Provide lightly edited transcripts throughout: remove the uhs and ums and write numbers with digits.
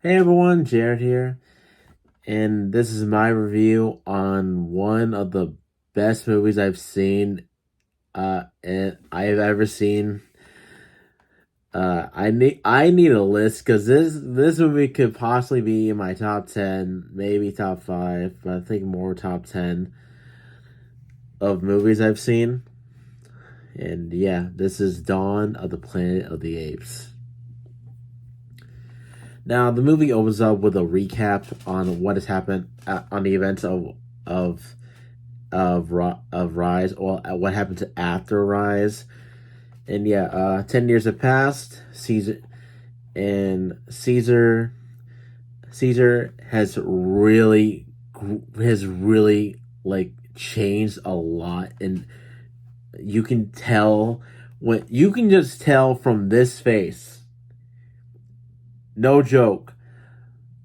Hey everyone, JArt here, and this is my review on one of the best movies I've seen, and I've ever seen. I need a list because this movie could possibly be in my top 10, maybe top 5, but I think more top 10 of movies I've seen. And yeah, this is Dawn of the Planet of the Apes. Now, the movie opens up with a recap on what has happened on the events of of Rise, or what happened to after Rise. And yeah, 10 years have passed. Caesar Caesar has really like changed a lot, and you can tell when you can just tell from this face. No joke.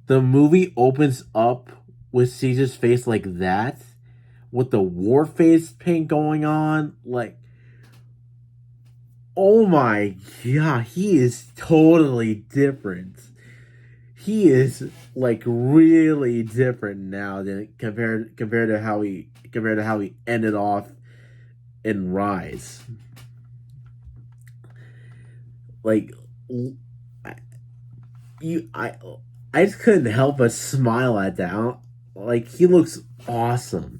The movie opens up with Caesar's face like that, with the war face paint going on. Like, oh my god, he is totally different. He is like really different now than compared to how he ended off in Rise. Like, you I just couldn't help but smile at that. Like, he looks awesome.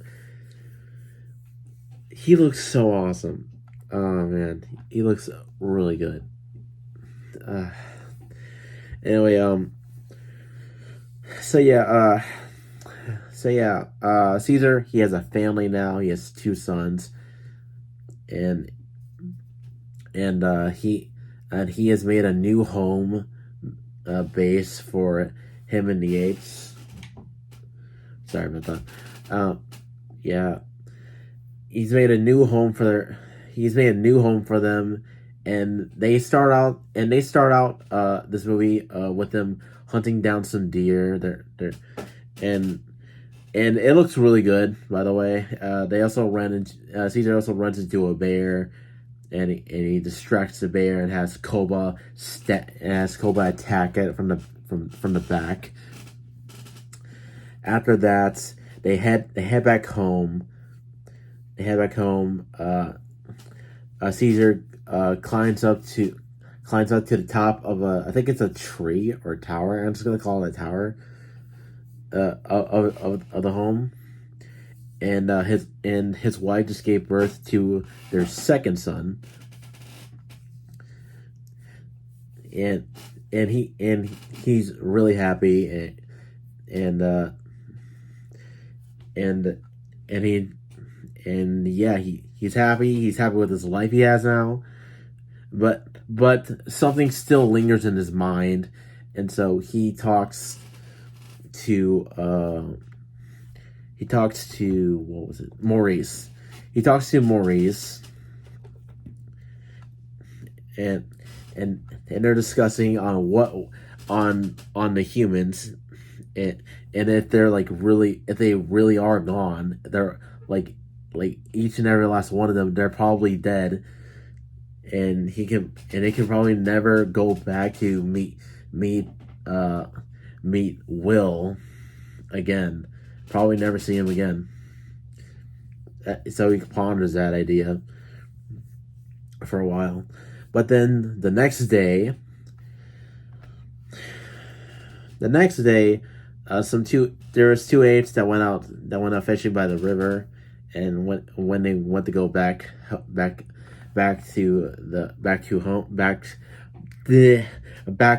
He looks so awesome. Oh man, he looks really good. Uh, anyway, so yeah, Caesar, he has a family now. He has two sons, and he has made a new home base for him and the apes. Sorry about that. Yeah, he's made a new home for them, and they start out this movie with them hunting down some deer. They're and and it looks really good, by the way. They also run into Caesar also runs into a bear, and he distracts the bear and has Koba attack it from the back. After that, they head back home. They head back home. Caesar climbs up to the top of I think it's a tree or a tower. I'm just gonna call it a tower. Of the home, and his wife just gave birth to their second son, and he's really happy, and and and he and yeah, he's happy. He's happy with his life he has now, but something still lingers in his mind, and so to he talks to, what was it, Maurice. He talks to Maurice, and they're discussing on on the humans, and if they're if they really are gone. They're like each and every last one of them, they're probably dead, and they can probably never go back to meet Will again. Probably never see him again. So he ponders that idea for a while. But then the next day, there was two apes that went out fishing by the river, and when they went to go back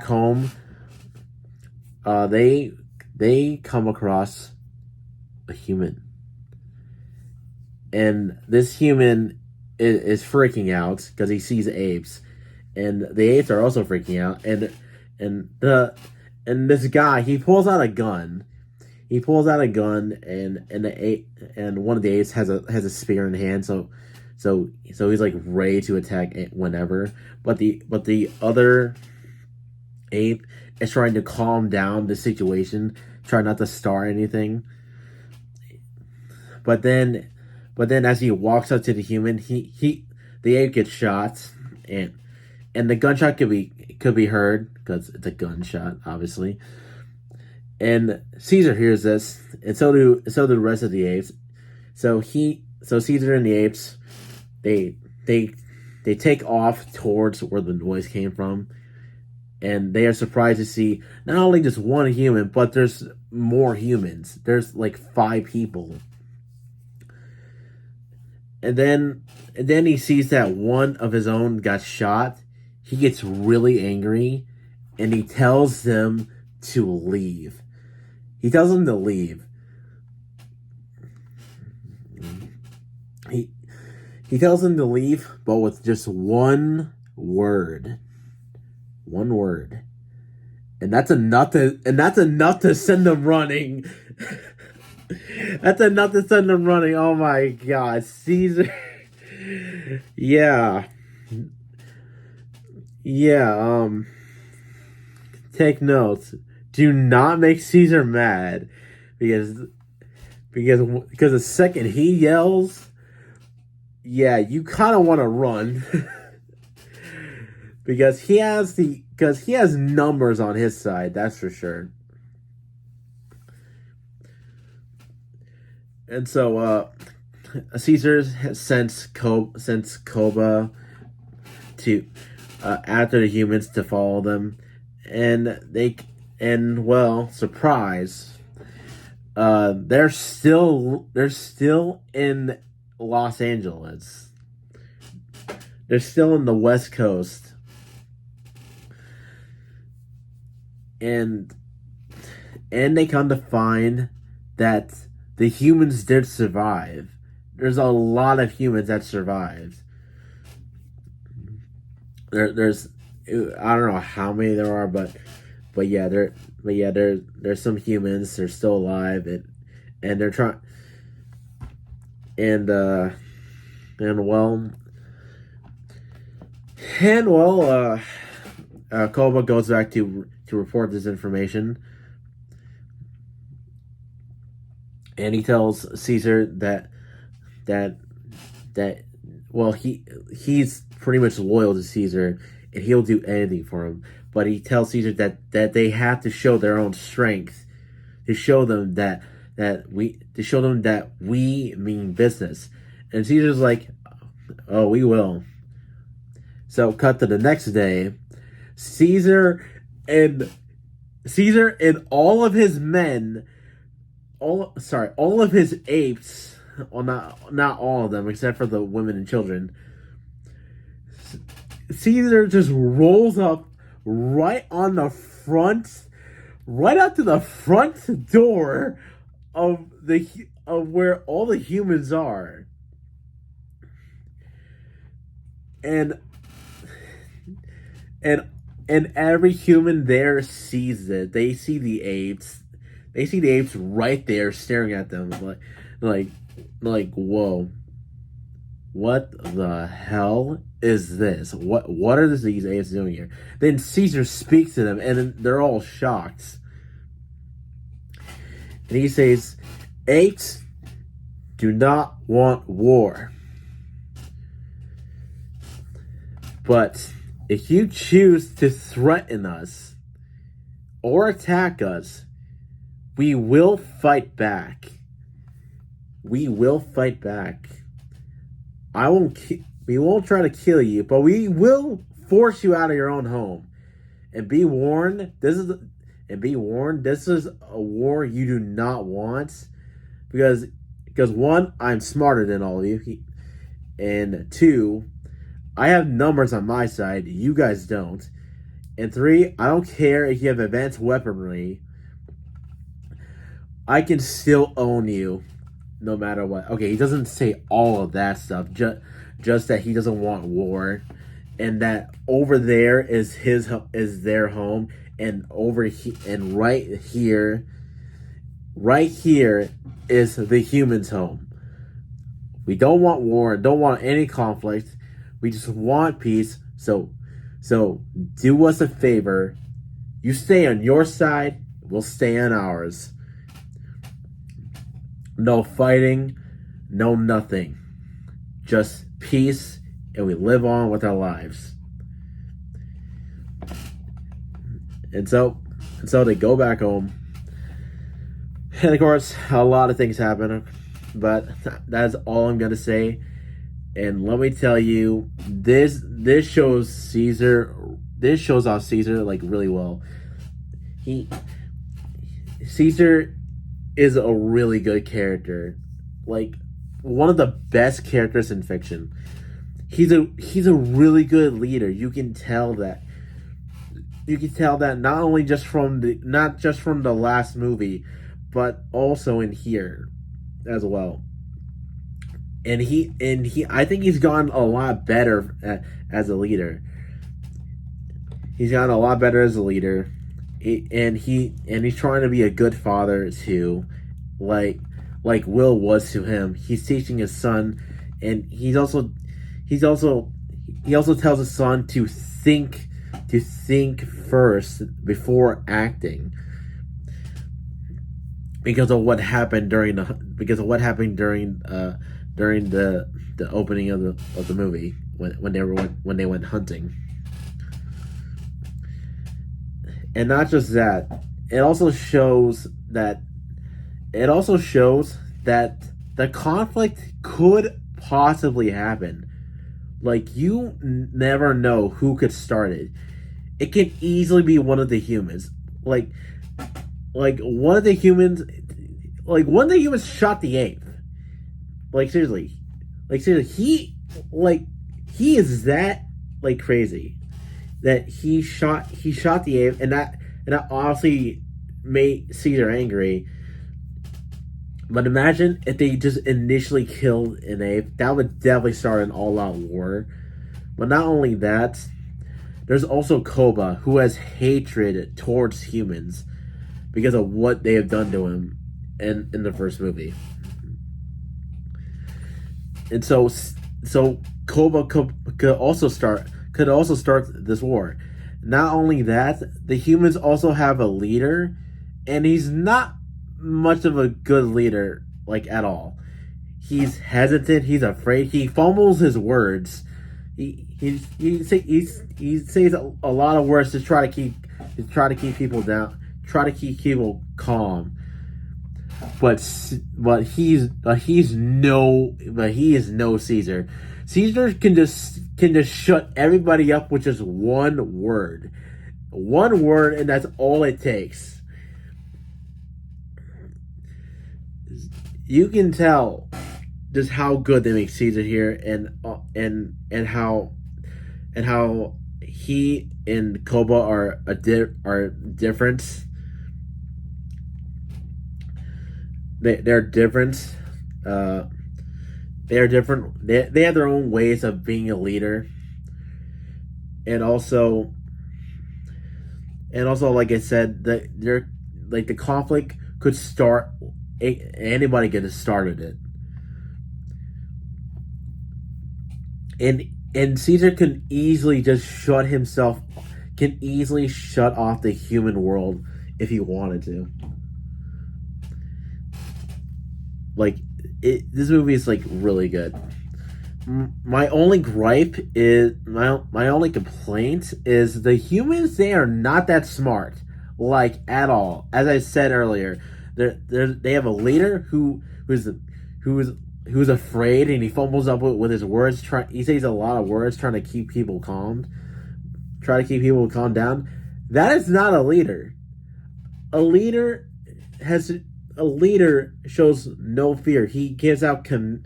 home, they come across a human, and this human is freaking out because he sees apes, and the apes are also freaking out, and the and this guy, he pulls out a gun. And one of the apes has a spear in hand, so he's like ready to attack whenever. But the other ape is trying to calm down the situation, try not to start anything. But then as he walks up to the human, the ape gets shot, and the gunshot could be heard because it's a gunshot, obviously. And Caesar hears this, and so do the rest of the apes. So Caesar and the apes, they they they take off towards where the noise came from, and they are surprised to see not only just one human, but there's more humans. There's like 5 people. And then he sees that one of his own got shot. He gets really angry, and he tells them to leave. He tells them to leave. He he tells them to leave, but with just one word. One word. And that's enough to send them running. That's enough to send them running. Oh my god, Caesar. Yeah. Yeah, take notes. Do not make Caesar mad because because the second he yells, yeah, you kind of want to run because he has numbers on his side, that's for sure. And so Caesar sends Koba to after the humans to follow them, and well, surprise, they're still in Los Angeles. They're still in the West Coast, and they come to find that the humans did survive. There's a lot of humans that survived. There's I don't know how many there are, but yeah, there's some humans. They're still alive, and they're trying, and well, Koba goes back to report this information, and he tells Caesar that well, he's pretty much loyal to Caesar, and he'll do anything for him. But he tells Caesar that they have to show their own strength, to show them that we mean business. And Caesar's like, oh, we will. So cut to the next day. Caesar and all of his men, all of his apes, well, not all of them except for the women and children. Caesar just rolls up right on the front, right up to the front door of where all the humans are, and every human there sees it. They see the apes. They see the apes right there staring at them, like whoa. What the hell is this? What are these apes doing here? Then Caesar speaks to them, and they're all shocked. And he says, apes do not want war. But if you choose to threaten us or attack us, we will fight back. We will fight back. We won't try to kill you, but we will force you out of your own home. And be warned, this is a war you do not want, because one, I'm smarter than all of you, and two, I have numbers on my side, you guys don't, and three, I don't care if you have advanced weaponry, I can still own you. No matter what. Okay, he doesn't say all of that stuff. Just that he doesn't want war, and that over there is their home, and right here is the humans' home. We don't want war. Don't want any conflict. We just want peace. So do us a favor. You stay on your side. We'll stay on ours. No fighting, no nothing. Just peace, and we live on with our lives. And so they go back home. And of course, a lot of things happen, but that's all I'm gonna say. And let me tell you, this shows Caesar. This shows off Caesar like really well. He Caesar is a really good character, like one of the best characters in fiction. He's a really good leader. You can tell that. You can tell that not just from the last movie, but also in here as well. And he I think he's gotten a lot better as a leader. He's gotten a lot better as a leader, and he's trying to be a good father too, like Will was to him. He's teaching his son, and he's also he also tells his son to think first before acting because of what happened during the opening of the movie when they went hunting. And not just that, it also shows that the conflict could possibly happen. Like, you never know who could start it. It can easily be one of the humans. Like one of the humans shot the ape. Like seriously. He is that like crazy that he shot the ape, and that obviously made Caesar angry. But imagine if they just initially killed an ape. That would definitely start an all-out war. But not only that, there's also Koba, who has hatred towards humans because of what they have done to him in the first movie. And so Koba could also start this war. Not only that, the humans also have a leader, and he's not much of a good leader, like, at all. He's hesitant. He's afraid. He fumbles his words. He says a lot of words to try to keep people down, try to keep people calm. But he is no Caesar. Caesar can just shut everybody up with just one word, and that's all it takes. You can tell just how good they make Caesar here, and how he and Koba are different. They're different. They are different. They have their own ways of being a leader, and also, like I said, they're like the conflict could start. Anybody could have started it, and Caesar can easily shut off the human world if he wanted to. Like, this movie is like really good. My only complaint is the humans. They are not that smart, like, at all. As I said earlier, they have a leader who's afraid, and he fumbles up with his words. He says a lot of words trying to keep people calm, try to keep people calm down. That is not a leader. A leader shows no fear. He gives out a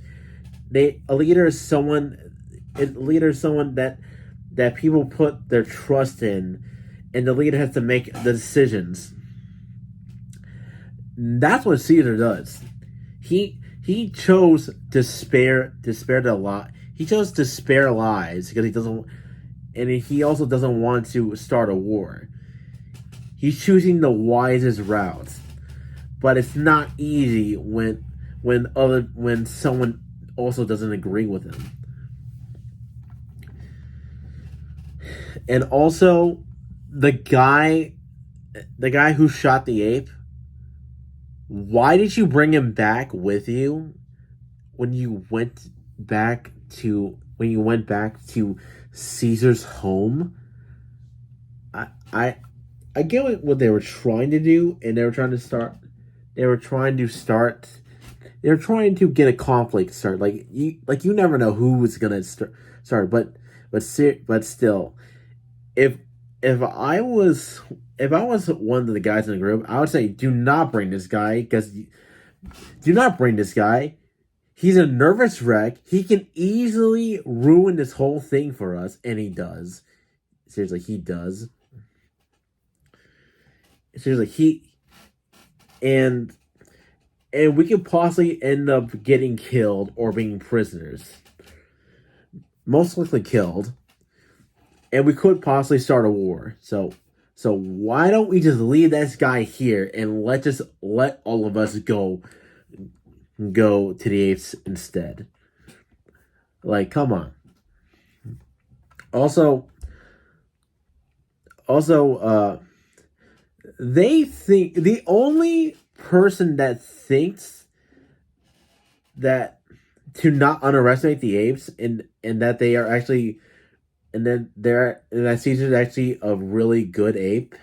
leader is someone that people put their trust in, and the leader has to make the decisions. That's what Caesar does. He chose to spare the lot. He chose to spare lives because he also doesn't want to start a war. He's choosing the wisest route. But it's not easy when someone also doesn't agree with him. And also, the guy who shot the ape, why did you bring him back with you when you went back to Caesar's home? I get what they were trying to do, and they were trying to start they were trying to start. They're trying to get a conflict start. You never know who was gonna start. But still, if if I was if I was one of the guys in the group, I would say do not bring this guy because do not bring this guy. He's a nervous wreck. He can easily ruin this whole thing for us, and he does. Seriously, he does. Seriously, and and we could possibly end up getting killed or being prisoners. Most likely killed. And we could possibly start a war. So why don't we just leave this guy here and let all of us go to the apes instead? Like, come on. Also, they think the only person that thinks that to not underestimate the apes and that they are actually and then there and that Caesar's actually a really good ape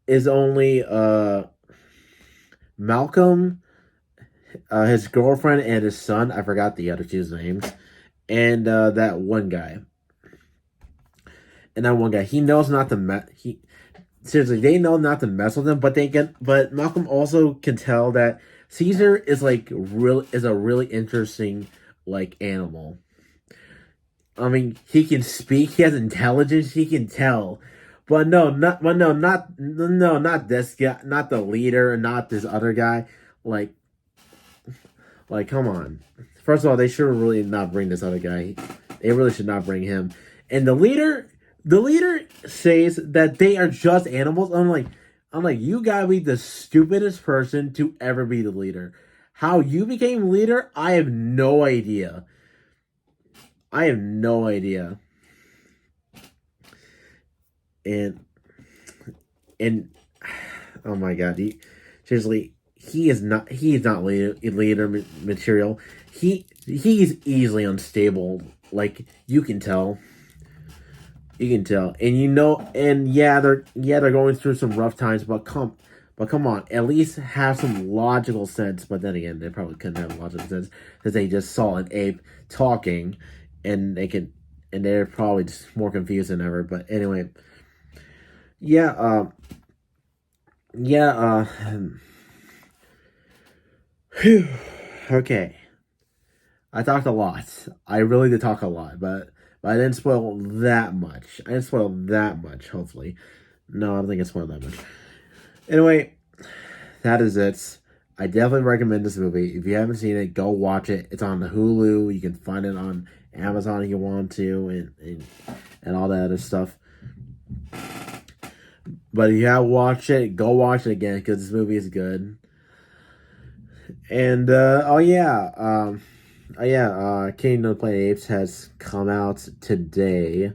is only Malcolm, his girlfriend and his son. I forgot the other two's names, and that one guy. And that one guy, he knows not to seriously, they know not to mess with him, but Malcolm also can tell that Caesar is a really interesting like animal. I mean, he can speak, he has intelligence, he can tell. Not this guy, not the leader, not this other guy. Like come on. First of all, they should really not bring this other guy. They really should not bring him. And the leader says that they are just animals. I'm like, you gotta be the stupidest person to ever be the leader. How you became leader, I have no idea. I have no idea. And oh my god, seriously, he is not leader material. He's easily unstable. Like you can tell. And they're going through some rough times, but come on, at least have some logical sense. But then again, they probably couldn't have logical sense because they just saw an ape talking, and they're probably just more confused than ever. But anyway, yeah, whew, okay. I talked a lot. I really did talk a lot, but I didn't spoil that much. Hopefully. No, I don't think I spoiled that much. Anyway, that is it. I definitely recommend this movie. If you haven't seen it, go watch it. It's on the Hulu. You can find it on Amazon if you want to, and all that other stuff. But if you have watched it, go watch it again because this movie is good. And Kingdom of the Planet Apes has come out today,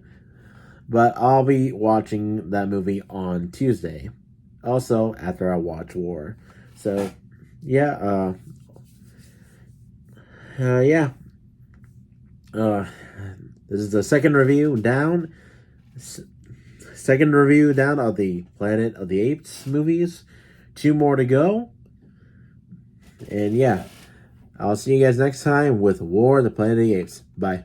but I'll be watching that movie on Tuesday. Also, after I watch War. So, yeah, this is the second review down. Second review down of the Planet of the Apes movies. 2 more to go. And yeah, I'll see you guys next time with War of the Planet of the Apes. Bye.